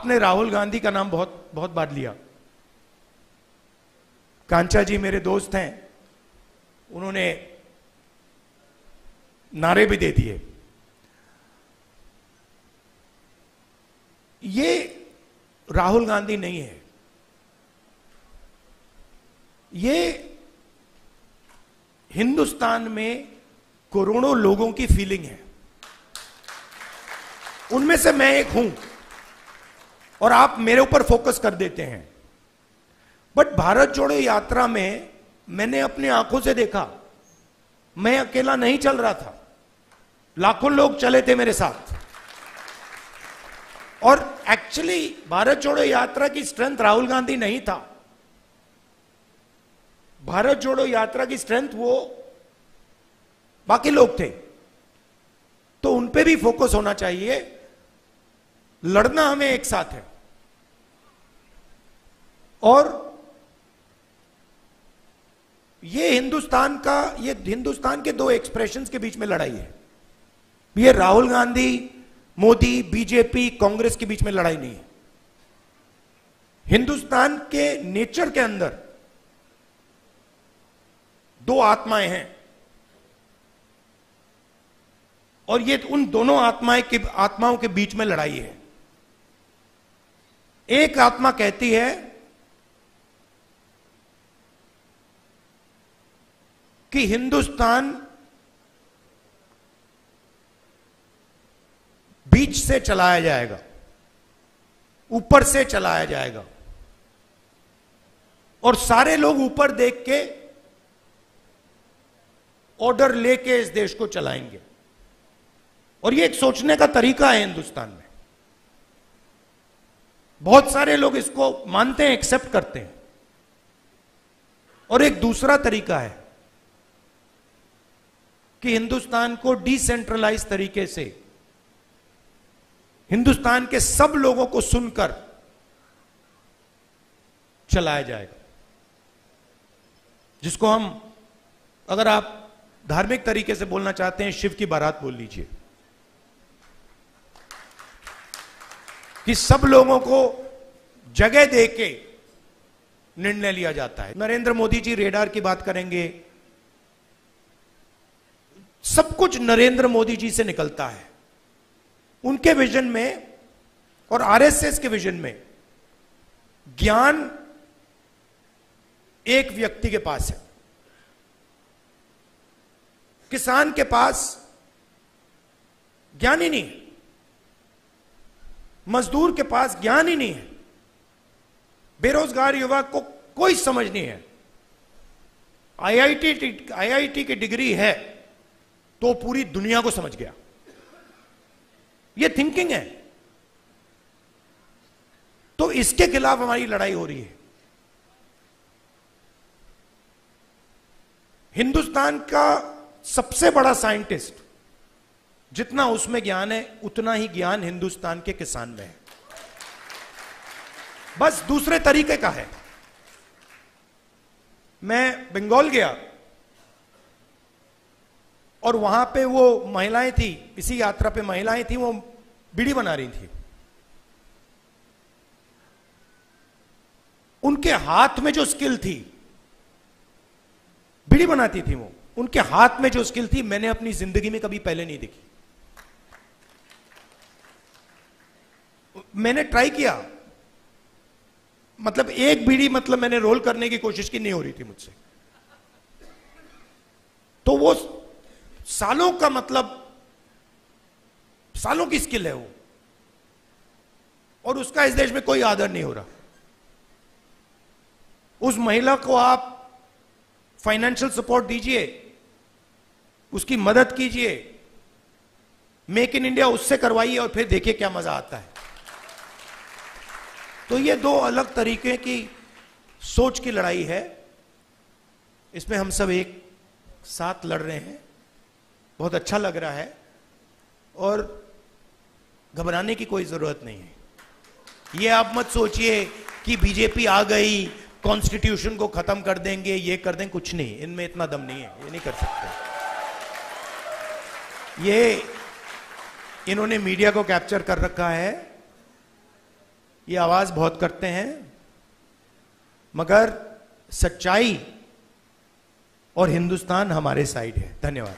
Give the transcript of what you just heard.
आपने राहुल गांधी का नाम बहुत बहुत बार लिया। कांचा जी मेरे दोस्त हैं, उन्होंने नारे भी दे दिए। ये राहुल गांधी नहीं है, ये हिंदुस्तान में करोड़ों लोगों की फीलिंग है। उनमें से मैं एक हूं और आप मेरे ऊपर फोकस कर देते हैं। बट भारत जोड़ो यात्रा में मैंने अपनी आंखों से देखा, मैं अकेला नहीं चल रहा था, लाखों लोग चले थे मेरे साथ। और एक्चुअली भारत जोड़ो यात्रा की स्ट्रेंथ राहुल गांधी नहीं था, भारत जोड़ो यात्रा की स्ट्रेंथ वो बाकी लोग थे। तो उन पे भी फोकस होना चाहिए। लड़ना हमें एक साथ है, और ये हिंदुस्तान के दो एक्सप्रेशंस के बीच में लड़ाई है। ये राहुल गांधी, मोदी, बीजेपी, कांग्रेस के बीच में लड़ाई नहीं है। हिंदुस्तान के नेचर के अंदर दो आत्माएं हैं, और ये उन दोनों आत्माओं के बीच में लड़ाई है। एक आत्मा कहती है कि हिंदुस्तान बीच से चलाया जाएगा, ऊपर से चलाया जाएगा, और सारे लोग ऊपर देख के ऑर्डर लेके इस देश को चलाएंगे। और ये एक सोचने का तरीका है हिंदुस्तान में। बहुत सारे लोग इसको मानते हैं, एक्सेप्ट करते हैं। और एक दूसरा तरीका है कि हिंदुस्तान को डिसेंट्रलाइज तरीके से, हिंदुस्तान के सब लोगों को सुनकर चलाया जाएगा, जिसको हम, अगर आप धार्मिक तरीके से बोलना चाहते हैं, शिव की बारात बोल लीजिए। कि सब लोगों को जगह देके निर्णय लिया जाता है। नरेंद्र मोदी जी रेडार की बात करेंगे, सब कुछ नरेंद्र मोदी जी से निकलता है। उनके विजन में और आरएसएस के विजन में ज्ञान एक व्यक्ति के पास है, किसान के पास ज्ञान ही नहीं है, मजदूर के पास ज्ञान ही नहीं है, बेरोजगार युवक को कोई समझ नहीं है। आईआईटी की डिग्री है तो पूरी दुनिया को समझ गया। ये थिंकिंग है। तो इसके खिलाफ हमारी लड़ाई हो रही है। हिंदुस्तान का सबसे बड़ा साइंटिस्ट, जितना उसमें ज्ञान है उतना ही ज्ञान हिंदुस्तान के किसान में है, बस दूसरे तरीके का है। मैं बंगाल गया और वहां पे वो महिलाएं थी, इसी यात्रा पे महिलाएं थी, वो बीड़ी बना रही थी। उनके हाथ में जो स्किल थी, बीड़ी बनाती थी वो, उनके हाथ में जो स्किल थी मैंने अपनी जिंदगी में कभी पहले नहीं देखी। मैंने ट्राई किया, मतलब एक बीड़ी, मतलब मैंने रोल करने की कोशिश की, नहीं हो रही थी मुझसे। तो वो सालों का, मतलब सालों की स्किल है वो, और उसका इस देश में कोई आदर नहीं हो रहा। उस महिला को आप फाइनेंशियल सपोर्ट दीजिए, उसकी मदद कीजिए, मेक इन इंडिया उससे करवाइए, और फिर देखिए क्या मजा आता है। तो ये दो अलग तरीके की सोच की लड़ाई है। इसमें हम सब एक साथ लड़ रहे हैं। बहुत अच्छा लग रहा है, और घबराने की कोई जरूरत नहीं है। ये आप मत सोचिए कि बीजेपी आ गई, कॉन्स्टिट्यूशन को खत्म कर देंगे, ये कर देंगे, कुछ नहीं, इनमें इतना दम नहीं है, ये नहीं कर सकते। ये इन्होंने मीडिया को कैप्चर कर रखा है, ये आवाज बहुत करते हैं, मगर सच्चाई और हिंदुस्तान हमारे साइड है। धन्यवाद।